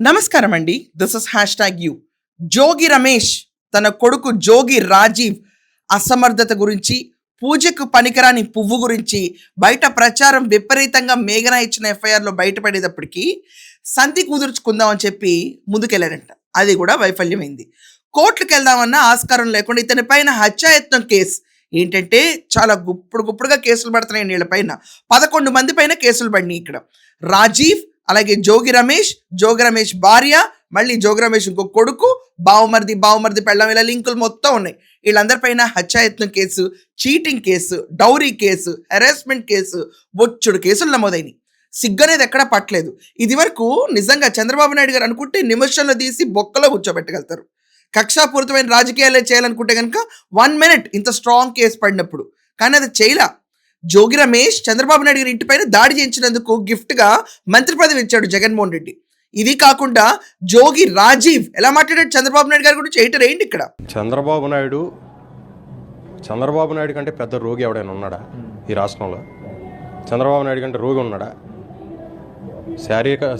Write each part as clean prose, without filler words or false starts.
నమస్కారం అండి. This is #యూ. జోగి రమేష్ తన కొడుకు జోగి రాజీవ్ అసమర్థత గురించి, పూజకు పనికిరాని పువ్వు గురించి బయట ప్రచారం విపరీతంగా మేఘన ఇచ్చిన ఎఫ్ఐఆర్‌లో బయటపడేటప్పటికి సంధి కుదుర్చుకుందాం అని చెప్పి ముందుకెళ్లాడంట. అది కూడా వైఫల్యమైంది. కోర్టుకెళ్దామన్నా ఆస్కారం లేకుండా ఇతని పైన హత్యాయత్నం కేసు ఏంటంటే చాలా గుప్పుడుగా కేసులు పడుతున్నాయండి వీళ్ళ పైన. 11 మంది పైన కేసులు పడినాయి ఇక్కడ. రాజీవ్, అలాగే జోగి రమేష్ భార్య, మళ్ళీ జోగి రమేష్ ఇంకో కొడుకు, బావమరిది పెళ్ళం, ఇలా లింకులు మొత్తం ఉన్నాయి. వీళ్ళందరిపైన హత్యాయత్నం case, cheating case, dowry case, harassment case, బొచ్చుడు కేసులు నమోదైనవి. సిగ్గనేది ఎక్కడా పట్టలేదు. ఇది వరకు నిజంగా చంద్రబాబు నాయుడు గారు అనుకుంటే నిమిషంలో తీసి బొక్కలో కూర్చోబెట్టగలుగుతారు. కక్షాపూరితమైన రాజకీయాలే చేయాలనుకుంటే కనుక 1 minute ఇంత స్ట్రాంగ్ కేసు పడినప్పుడు, కానీ అది చేయలా. జోగి రమేష్ చంద్రబాబు నాయుడు గారి ఇంటిపైన దాడి చేయించినందుకు గిఫ్ట్గా మంత్రి పదవి ఇచ్చాడు జగన్మోహన్ రెడ్డి. ఇది కాకుండా జోగి రాజీవ్ ఎలా మాట్లాడాడు చంద్రబాబు నాయుడు గారి గురించి ఎయిటర్ ఏంటి ఇక్కడ? చంద్రబాబు నాయుడు కంటే పెద్ద రోగి ఎవడైనా ఉన్నాడా ఈ రాష్ట్రంలో? చంద్రబాబు నాయుడు కంటే రోగి ఉన్నాడా?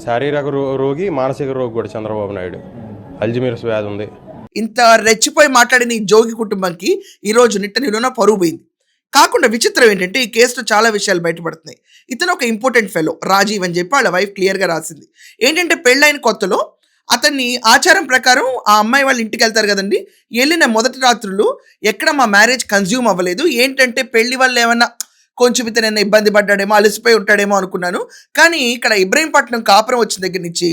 శారీరక రోగి, మానసిక రోగి కూడా చంద్రబాబు నాయుడు. అల్జిమీర్స్ వ్యాధి ఉంది. ఇంత రెచ్చిపోయి మాట్లాడిన ఈ జోగి కుటుంబంకి ఈరోజు నిలువున పరువు పోయింది. కాకుండా విచిత్రం ఏంటంటే ఈ కేసులో చాలా విషయాలు బయటపడుతున్నాయి. ఇతను ఒక ఇంపార్టెంట్ ఫెలో రాజీవ్ అని చెప్పి వాళ్ళ వైఫ్ క్లియర్గా రాసింది. ఏంటంటే పెళ్ళైన కొత్తలో అతన్ని ఆచారం ప్రకారం ఆ అమ్మాయి వాళ్ళ ఇంటికి వెళ్తారు కదండి. వెళ్ళిన మొదటి రాత్రులు ఎక్కడ మా మ్యారేజ్ కన్జ్యూమ్ అవ్వలేదు. ఏంటంటే పెళ్లి వల్ల ఏమన్నా కొంచెం ఇతను ఇబ్బంది పడ్డాడేమో, అలసిపోయి ఉంటాడేమో అనుకున్నాను. కానీ ఇక్కడ ఇబ్రహీంపట్నం కాపురం వచ్చిన దగ్గర నుంచి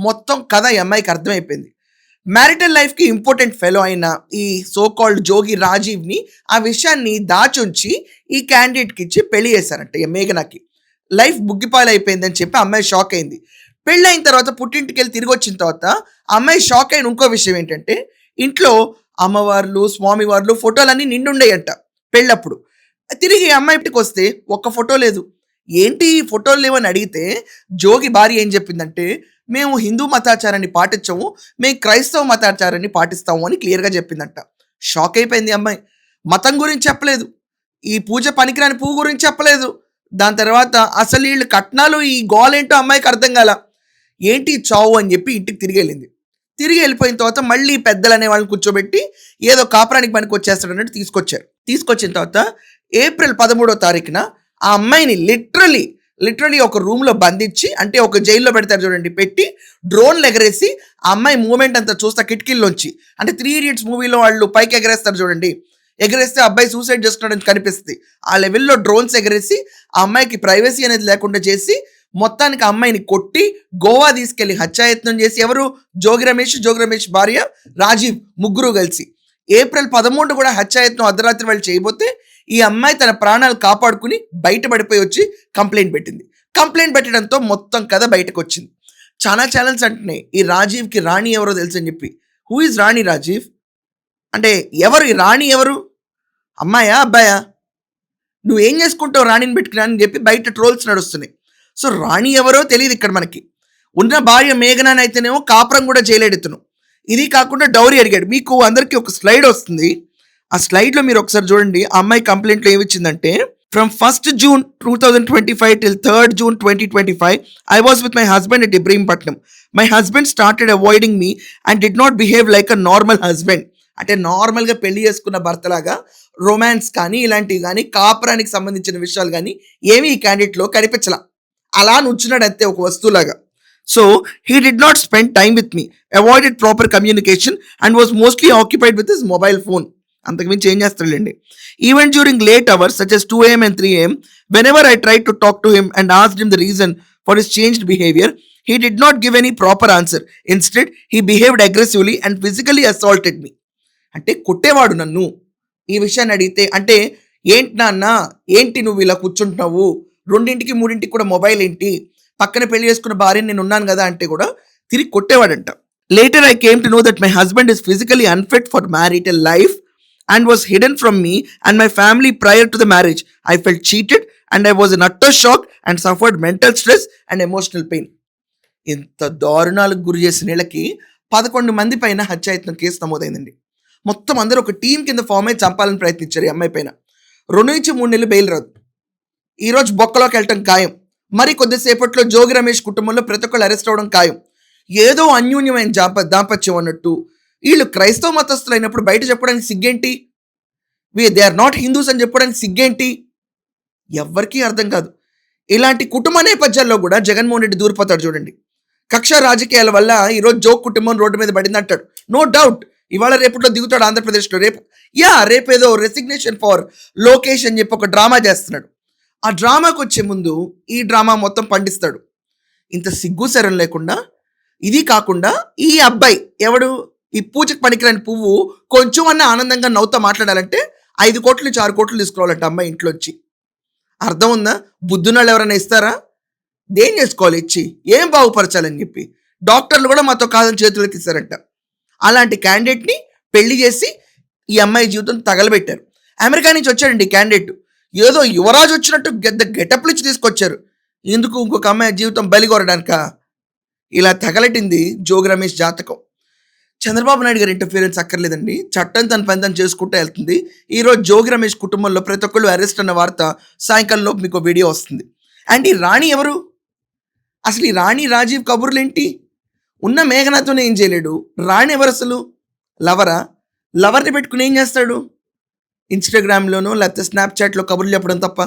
మొత్తం కథ ఈ అమ్మాయికి అర్థమైపోయింది. మ్యారిటల్ లైఫ్కి ఇంపార్టెంట్ ఫెలో అయిన ఈ సో కాల్డ్ జోగి రాజీవ్ని ఆ విషయాన్ని దాచుంచి ఈ క్యాండిడేట్కి ఇచ్చి పెళ్లి చేశారంట ఈ మేఘనాకి. లైఫ్ బుగ్గిపాలైపోయిందని చెప్పి అమ్మాయి షాక్ అయింది. పెళ్ళైన తర్వాత పుట్టింటికి వెళ్ళి తిరిగి వచ్చిన తర్వాత అమ్మాయి షాక్ అయిన ఇంకో విషయం ఏంటంటే ఇంట్లో అమ్మవార్లు, స్వామివార్లు ఫోటోలన్నీ నిండుండేయంట పెళ్ళప్పుడు. తిరిగి అమ్మాయి ఇంటికి వస్తే ఒక్క ఫోటో లేదు. ఏంటి ఈ ఫోటోలు లేవని అడిగితే జోగి భార్య ఏం చెప్పిందంటే, మేము హిందూ మతాచారాన్ని పాటించము, మేము క్రైస్తవ మతాచారాన్ని పాటిస్తాము అని క్లియర్గా చెప్పిందంట. షాక్ అయిపోయింది అమ్మాయి. మతం గురించి చెప్పలేదు, ఈ పూజ పనికిరాని పువ్వు గురించి చెప్పలేదు. దాని తర్వాత అసలు వీళ్ళు కట్నాలు ఈ గోలేంటో అమ్మాయికి అర్థం కాల. ఏంటి చావు అని చెప్పి ఇంటికి తిరిగి వెళ్ళింది. తిరిగి వెళ్ళిపోయిన తర్వాత మళ్ళీ పెద్దలు అనే వాళ్ళని కూర్చోబెట్టి ఏదో కాపురానికి పనికి వచ్చేస్తాడు అన్నట్టు తీసుకొచ్చిన తర్వాత ఏప్రిల్ 13వ తారీఖున ఆ అమ్మాయిని లిటరలీ ఒక రూమ్లో బంధించి, అంటే ఒక జైల్లో పెడతారు చూడండి, పెట్టి డ్రోన్లు ఎగరేసి ఆ అమ్మాయి మూమెంట్ అంతా చూస్తా కిటికీల్లోంచి, అంటే 3 Idiots మూవీలో వాళ్ళు పైకి ఎగరేస్తారు చూడండి, ఎగరేస్తే అబ్బాయి సూసైడ్ చేసుకున్నాడని కనిపిస్తుంది. ఆ లెవెల్లో డ్రోన్స్ ఎగరేసి ఆ అమ్మాయికి ప్రైవసీ అనేది లేకుండా చేసి మొత్తానికి ఆ అమ్మాయిని కొట్టి గోవా తీసుకెళ్లి హత్యాయత్నం చేసి, ఎవరు? జోగి రమేష్ భార్య రాజీవ్, ముగ్గురు కలిసి ఏప్రిల్ 13 కూడా హత్యాయత్నం అర్ధరాత్రి వాళ్ళు చేయబోతే ఈ అమ్మాయి తన ప్రాణాలు కాపాడుకుని బయటపడిపోయి వచ్చి కంప్లైంట్ పెట్టింది. కంప్లైంట్ పెట్టడంతో మొత్తం కథ బయటకు వచ్చింది. చాలా ఛానల్స్ అంటున్నాయి ఈ రాజీవ్కి రాణి ఎవరో తెలుసు అని చెప్పి. హూ ఇస్ రాణి రాజీవ్? అంటే ఎవరు ఈ రాణి? ఎవరు? అమ్మాయా, అబ్బాయా? నువ్వేం చేసుకుంటావు రాణిని పెట్టుకున్నా అని చెప్పి బయట ట్రోల్స్ నడుస్తున్నాయి. సో రాణి ఎవరో తెలియదు ఇక్కడ మనకి. ఉన్న భార్య మేఘనాని అయితేనేమో కాపురం కూడా చేయలేడుతున్నావు. ఇది కాకుండా డౌరీ అడిగాడు. మీకు అందరికీ ఒక స్లైడ్ వస్తుంది, ఆ స్లైడ్లో మీరు ఒకసారి చూడండి. ఆ అమ్మాయి కంప్లైంట్లో ఏమిచ్చిందంటే, from 1st June 2025 till 3rd June 2025 I was with my husband at Ibrahimpatnam. My husband started avoiding me and did not behave like a normal husband. అంటే నార్మల్గా పెళ్లి చేసుకున్న భర్తలాగా రొమాన్స్ కానీ ఇలాంటివి కానీ కాపురానికి సంబంధించిన విషయాలు కానీ ఏమీ ఈ క్యాండిడేట్లో కనిపించలా. అలా నుంచున్నాడు అంతే ఒక వస్తువులాగా. So he did not spend time with me, avoided proper communication and was mostly occupied with his mobile phone. అంతకుమించి ఏం చేస్తాడండి. Even during late hours such as 2 AM and 3 AM, whenever I tried to talk to him and asked him the reason for his changed behavior, he did not give any proper answer. Instead, he behaved aggressively and physically assaulted me. అంటే కొట్టేవాడు నన్ను ఈ విషయాన్ని అడిగితే. అంటే ఏంటి నాన్న, ఏంటి నువ్వు ఇలా కూర్చుంటున్నావు, 2ంటికి 3ంటికి కూడా మొబైల్ ఏంటి, పక్కన పెళ్లి చేసుకున్న భార్య నేను ఉన్నాను కదా అంటే కూడా తిరిగి కొట్టేవాడంట. Later I came to know that my husband is physically unfit for marital life and was hidden from me and my family prior to the marriage. I felt cheated and I was in utter shock and suffered mental stress and emotional pain. ఇంత దారుణాలకు గురి చేసిన వీళ్ళకి 11 మంది పైన హత్యాయత్నం case నమోదైందండి. మొత్తం అందరూ ఒక టీం కింద ఫామ్ అయి చంపాలని ప్రయత్నించారు ఈ అమ్మాయి పైన. 2 నుంచి 3 నెలలు బెయిల్ రాదు. ఈరోజు బొక్కలోకి వెళ్ళటం ఖాయం. మరి కొద్దిసేపట్లో జోగి రమేష్ కుటుంబంలో ప్రతి ఒక్కళ్ళు అరెస్ట్ అవ్వడం ఖాయం. ఏదో అన్యోన్యమైన దాంపత్యం అన్నట్టు. వీళ్ళు క్రైస్తవ మతస్థులు అయినప్పుడు బయట చెప్పడానికి సిగ్గేంటి? దే ఆర్ నాట్ హిందూస్ అని చెప్పడానికి సిగ్గేంటి? ఎవ్వరికీ అర్థం కాదు. ఇలాంటి కుటుంబ నేపథ్యాల్లో కూడా జగన్మోహన్ రెడ్డి దూరిపోతాడు చూడండి. కక్ష రాజకీయాల వల్ల ఈరోజు జోగ్ కుటుంబం రోడ్డు మీద పడింది అంటాడు. నో డౌట్ ఇవాళ రేపట్లో దిగుతాడు ఆంధ్రప్రదేశ్లో. రేపేదో రెసిగ్నేషన్ ఫర్ లోకేష్ అని చెప్పి ఒక డ్రామా చేస్తున్నాడు. ఆ డ్రామాకి వచ్చే ముందు ఈ డ్రామా మొత్తం పండిస్తాడు. ఇంత సిగ్గు శరం లేకుండా, ఇది కాకుండా ఈ అబ్బాయి ఎవడు, ఈ పూజకు పనికిరాని పువ్వు కొంచెం అన్న ఆనందంగా నవ్వుతో మాట్లాడాలంటే 5 కోట్ల నుంచి 6 కోట్లు తీసుకోవాలంట అమ్మాయి ఇంట్లోంచి. అర్థం ఉందా? బుద్ధునాళ్ళు ఎవరైనా ఇస్తారా? దేం చేసుకోవాలి ఇచ్చి? ఏం బాగుపరచాలని చెప్పి డాక్టర్లు కూడా మాతో కాదని చేతులకి ఇస్తారంట. అలాంటి క్యాండిడేట్ని పెళ్లి చేసి ఈ అమ్మాయి జీవితం తగలబెట్టారు. అమెరికా నుంచి వచ్చాడండి క్యాండిడేట్. ఏదో యువరాజు వచ్చినట్టు గెటప్లు ఇచ్చి తీసుకొచ్చారు. ఎందుకు? ఇంకొక అమ్మాయి జీవితం బలిగొరడానిక? ఇలా తగలటింది జోగి రమేష్ జాతకం. చంద్రబాబు నాయుడు గారి ఇంటర్ఫీరెన్స్ అక్కర్లేదండి. చట్టం తన పని తను చేసుకుంటూ వెళ్తుంది. ఈరోజు జోగి రమేష్ కుటుంబంలో ప్రతి ఒక్కళ్ళు అరెస్ట్ అన్న వార్త సాయంకాలంలో మీకు వీడియో వస్తుంది. అండ్ ఈ రాణి ఎవరు? అసలు ఈ రాణి రాజీవ్ కబుర్లు ఏంటి? ఉన్న మేఘనాతోనే ఏం చేయలేడు. రాణి ఎవరు అసలు? లవరా? లవర్ని పెట్టుకుని ఏం చేస్తాడు? ఇన్స్టాగ్రామ్లోనో లేకపోతే స్నాప్చాట్లో కబుర్లు చెప్పడం తప్ప.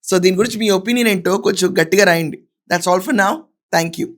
సో దీని గురించి మీ ఒపీనియన్ ఏంటో కొంచెం గట్టిగా రాయండి. That's all for now. Thank you.